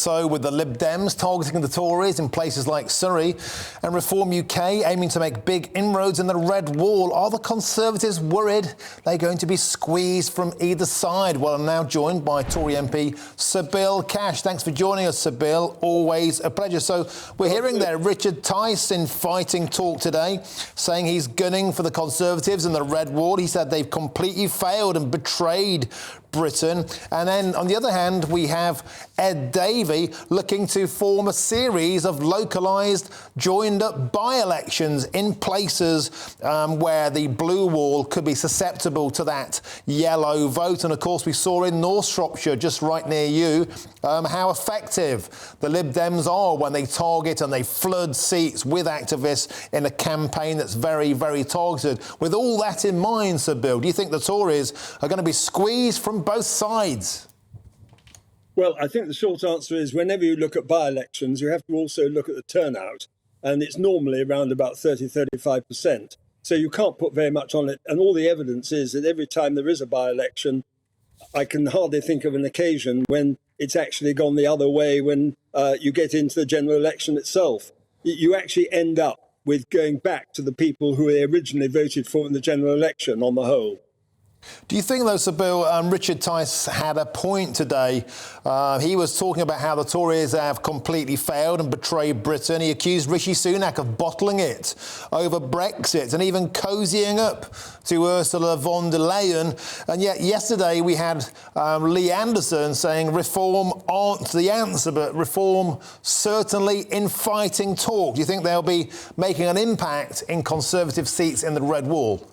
so with the Lib Dems targeting the Tories in places like Surrey and Reform UK aiming to make big inroads in the Red Wall. Are the Conservatives worried they're going to be squeezed from either side? Well, I'm now joined by Tory MP Sir Bill Cash. Thanks for joining us, Sir Bill. Always a pleasure. So we're hearing there Richard Tice in fighting talk today, saying he's gunning for the Conservatives in the Red Wall. He said they've completely failed and betrayed Britain. And then, on the other hand, we have Ed Davey looking to form a series of localised, joined-up by-elections in places where the blue wall could be susceptible to that yellow vote. And, of course, we saw in North Shropshire, just right near you, how effective the Lib Dems are when they target and they flood seats with activists in a campaign that's very, very targeted. With all that in mind, Sir Bill, do you think the Tories are going to be squeezed from both sides? Well, I think the short answer is whenever you look at by-elections, you have to also look at the turnout. And it's normally around about 35%. So you can't put very much on it. And all the evidence is that every time there is a by-election, I can hardly think of an occasion when it's actually gone the other way when you get into the general election itself. You actually end up with going back to the people who they originally voted for in the general election on the whole. Do you think, though, Sir Bill, Richard Tice had a point today? He was talking about how the Tories have completely failed and betrayed Britain. He accused Rishi Sunak of bottling it over Brexit and even cozying up to Ursula von der Leyen. And yet yesterday we had Lee Anderson saying reform aren't the answer, but reform certainly in fighting talk. Do you think they'll be making an impact in Conservative seats in the Red Wall?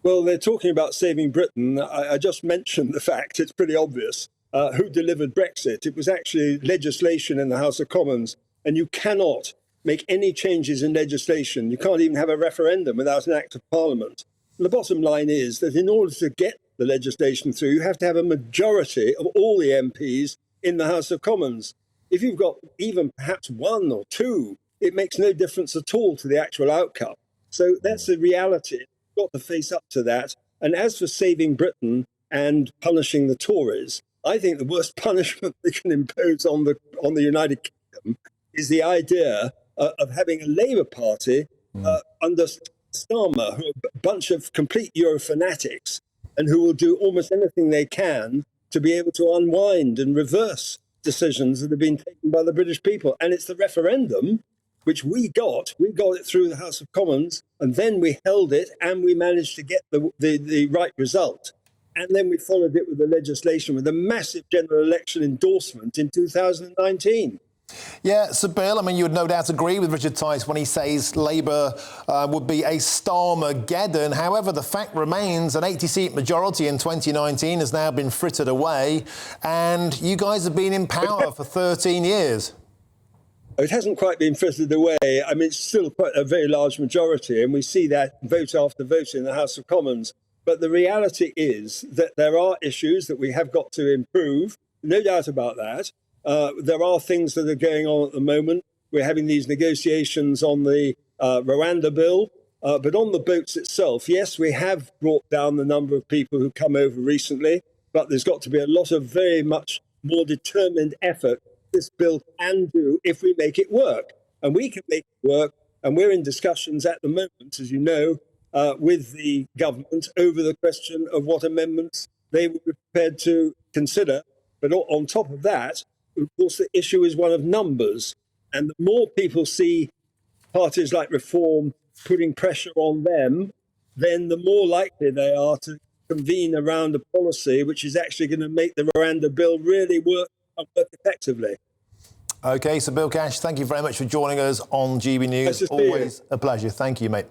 Well, they're talking about saving Britain. I just mentioned the fact, it's pretty obvious, who delivered Brexit. It was actually legislation in the House of Commons, and you cannot make any changes in legislation. You can't even have a referendum without an act of Parliament. And the bottom line is that in order to get the legislation through, you have to have a majority of all the MPs in the House of Commons. If you've got even perhaps one or two, it makes no difference at all to the actual outcome. So that's the reality. Got to face up to that. And as for saving Britain and punishing the Tories, I think the worst punishment they can impose on the United Kingdom is the idea of having a Labour Party under Starmer, who are a bunch of complete EUROFANATICS and who will do almost anything they can to be able to unwind and reverse decisions that have been taken by the British people. And it's the referendum which we got it through the House of Commons, and then we held it and we managed to get the right result. And then we followed it with the legislation, with a massive general election endorsement in 2019. Yeah, Sir Bill, I mean, you would no doubt agree with Richard Tice when he says Labour would be a Starmageddon. However, the fact remains an 80-seat majority in 2019 has now been frittered away, and you guys have been in power for 13 years. It hasn't quite been frittered away. I mean, it's still quite a very large majority, and we see that vote after vote in the House of Commons. But the reality is that there are issues that we have got to improve, no doubt about that. There are things that are going on at the moment. We're having these negotiations on the Rwanda bill, but on the boats itself, yes, we have brought down the number of people who come over recently, but there's got to be a lot of very much more determined effort this bill can do if we make it work. And we can make it work, and we're in discussions at the moment, as you know, with the government over the question of what amendments they would be prepared to consider. But on top of that, of course, the issue is one of numbers. And the more people see parties like Reform putting pressure on them, then the more likely they are to convene around a policy which is actually going to make the Rwanda bill really work effectively. OK, Sir Bill Cash, thank you very much for joining us on GB News. Always a pleasure. Thank you, mate.